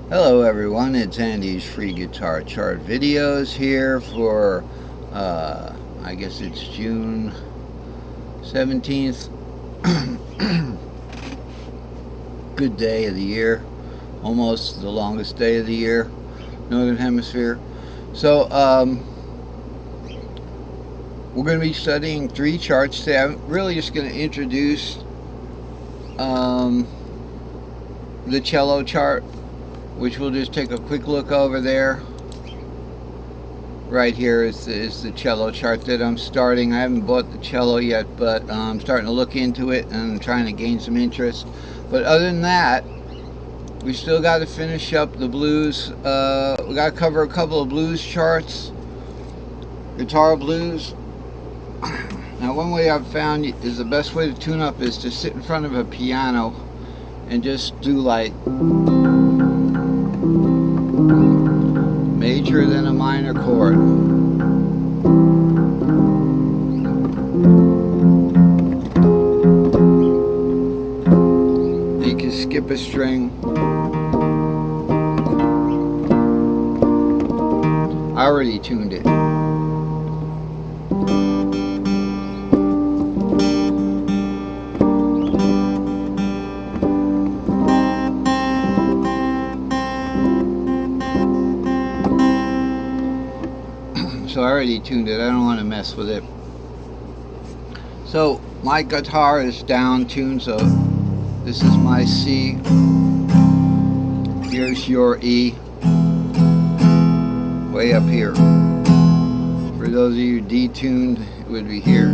Hello everyone, it's Andy's free guitar chart videos here for I guess it's June 17th. Good day of the year, almost the longest day of the year, Northern Hemisphere. So we're going to be studying 3 charts today. I'm really just going to introduce the cello chart, which we'll just take a quick look over there. Right here is the cello chart that I'm starting. I haven't bought the cello yet, but I'm starting to look into it and I'm trying to gain some interest. But other than that, we still got to finish up the blues. We got to cover a couple of blues charts, guitar blues. Now, one way I've found is the best way to tune up is to sit in front of a piano and just do like major than a minor chord. You can skip a string. I already tuned it. So I already tuned it. I don't want to mess with it. So my guitar is down tuned, so this is my C. Here's your E. Way up here. For those of you detuned, it would be here.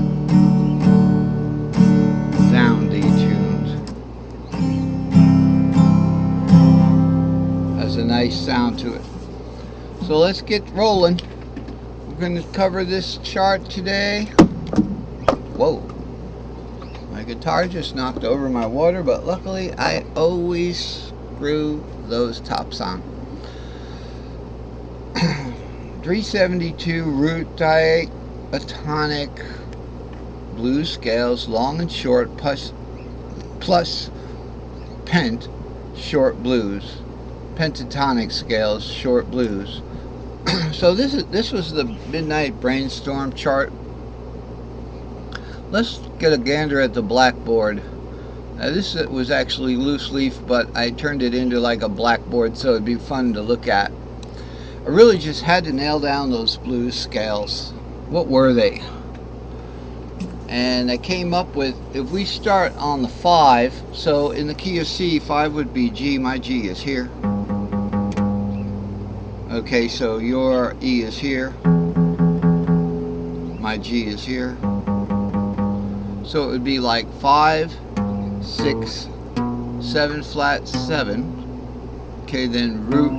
Down detuned. Has a nice sound to it. So let's get rolling. We're going to cover this chart today. Whoa. My guitar just knocked over my water, but luckily I always screw those tops on. 372 root diatonic blues scales, long and short, plus pent short blues, pentatonic scales, short blues. So this was the midnight brainstorm chart. Let's get a gander at the blackboard. This was actually loose leaf, but I turned it into like a blackboard so it'd be fun to look at. I really just had to nail down those blues scales. What were they? And I came up with, if we start on the 5, so in the key of C, 5 would be G. My G is here. Okay, so your E is here. My G is here. So it would be like 5, 6, 7 flat, 7. Okay, then root.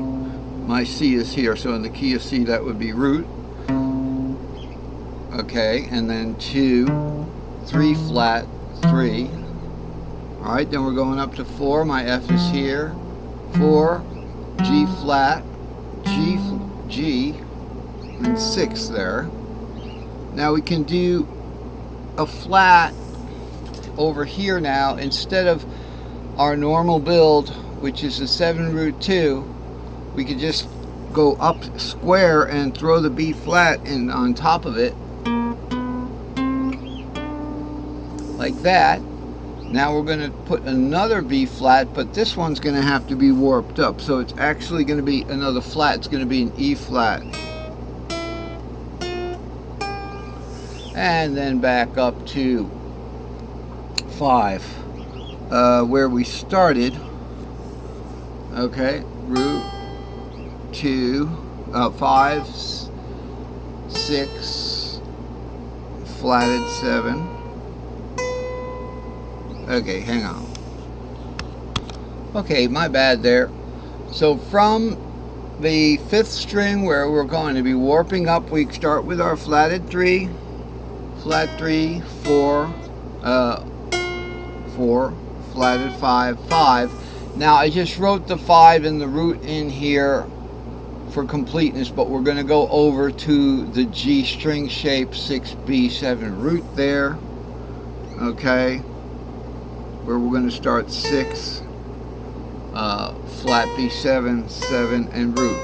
My C is here, so in the key of C that would be root. Okay, and then 2, 3 flat, 3. Alright, then we're going up to 4. My F is here. 4, G flat, G, and 6 there. Now we can do a flat over here now. Instead of our normal build, which is a 7 root 2, we could just go up square and throw the B flat in on top of it like that. Now we're going to put another B flat, but this one's going to have to be warped up, so it's actually going to be another flat. It's going to be an E flat, and then back up to 5 where we started. Okay, root 2, 5, 6, flatted 7. Okay, hang on. Okay, my bad there. So from the 5th string where we're going to be warping up, we start with our flatted 3, flat 3, 4, 4, flatted 5, 5. Now I just wrote the 5 and the root in here for completeness, but we're going to go over to the G string shape, 6B7 root there. Okay, where we're going to start 6, flat B7, 7, and root.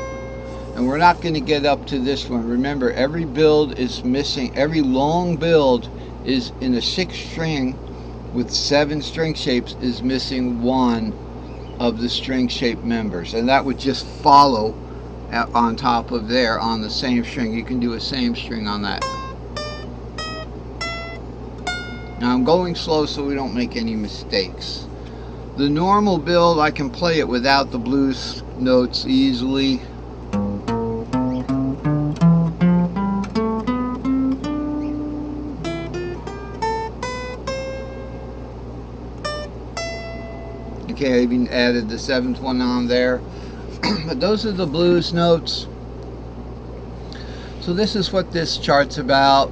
And we're not going to get up to this one. Remember, every build is missing, every long build is in a 6 string with 7 string shapes is missing one of the string shape members, and that would just follow on top of there on the same string. You can do a same string on that. Now I'm going slow so we don't make any mistakes. The normal build, I can play it without the blues notes easily. Okay, I even added the 7th one on there. But those are the blues notes. So this is what this chart's about.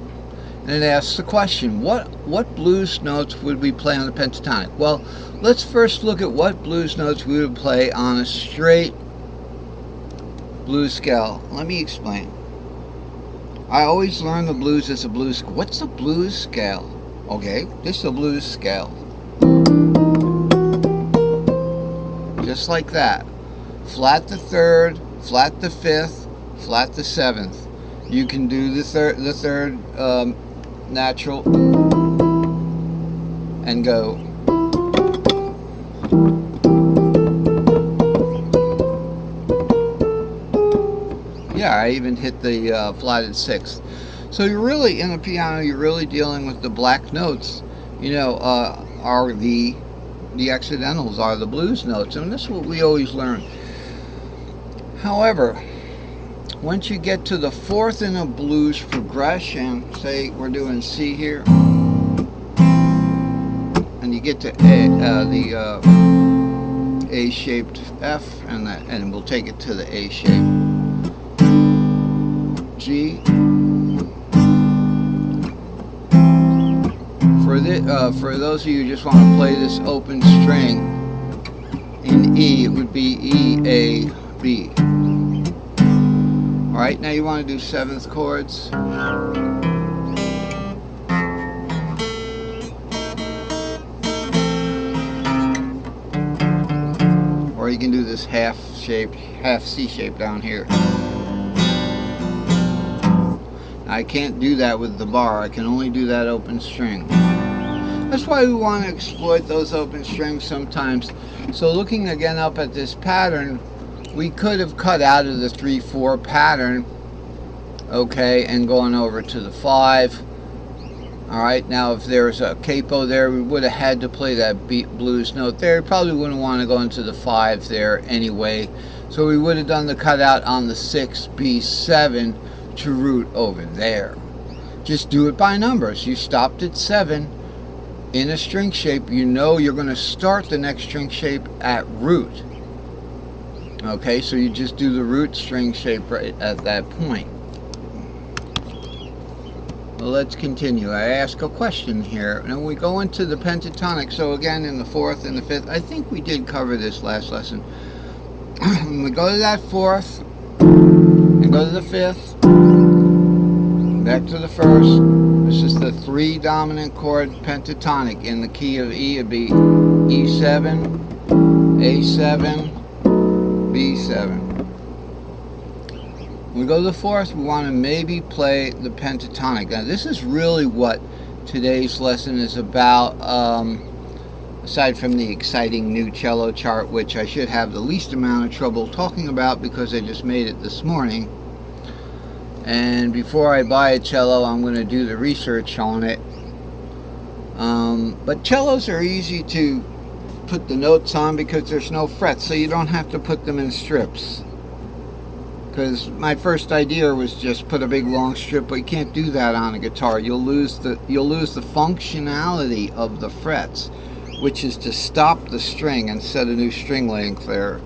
And it asks the question, what blues notes would we play on the pentatonic? Well, let's first look at what blues notes we would play on a straight blues scale. Let me explain. I always learn the blues as a blues scale. What's a blues scale? Okay, this is a blues scale. Just like that. Flat the 3rd, flat the 5th, flat the 7th. You can do the third natural and go. Yeah, I even hit the flatted 6th. So you're really, in the piano, you're really dealing with the black notes, you know, are the accidentals, are the blues notes, and this is what we always learn. However, once you get to the 4th in a blues progression, say we're doing C here, and you get to the A-shaped F, and we'll take it to the A-shape G. For those of you who just want to play this open string in E, it would be E, A, B. Alright, now you want to do 7th chords. Or you can do this half C shape down here. I can't do that with the bar. I can only do that open string. That's why we want to exploit those open strings sometimes. So looking again up at this pattern, we could have cut out of the 3/4 pattern, okay, and gone over to the 5. Alright, now if there's a capo there, we would have had to play that blues note there. Probably wouldn't want to go into the 5 there anyway. So we would have done the cutout on the 6, B7 to root over there. Just do it by numbers. You stopped at 7 in a string shape, you know you're going to start the next string shape at root. Okay, so you just do the root string shape right at that point. Well, let's continue. I ask a question here, and we go into the pentatonic. So again, in the 4th and the 5th, I think we did cover this last lesson. When we go to that 4th and go to the 5th, back to the 1st. This is the 3 dominant chord pentatonic. In the key of E, it'd be E7, A7, B7. When we go to the 4th, we want to maybe play the pentatonic. Now this is really what today's lesson is about, aside from the exciting new cello chart, which I should have the least amount of trouble talking about because I just made it this morning. And before I buy a cello, I'm going to do the research on it. But cellos are easy to put the notes on because there's no frets, so you don't have to put them in strips. Because my first idea was just put a big long strip, but you can't do that on a guitar. You'll lose the functionality of the frets, which is to stop the string and set a new string length there.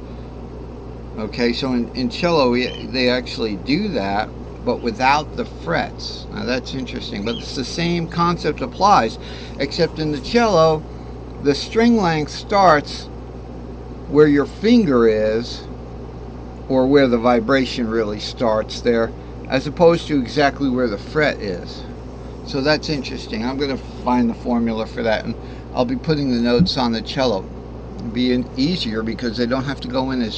Okay, so in cello they actually do that, but without the frets. Now that's interesting, but it's the same concept applies, except in the cello, the string length starts where your finger is, or where the vibration really starts there, as opposed to exactly where the fret is. So that's interesting. I'm going to find the formula for that, and I'll be putting the notes on the cello. be easier because they don't have to go in as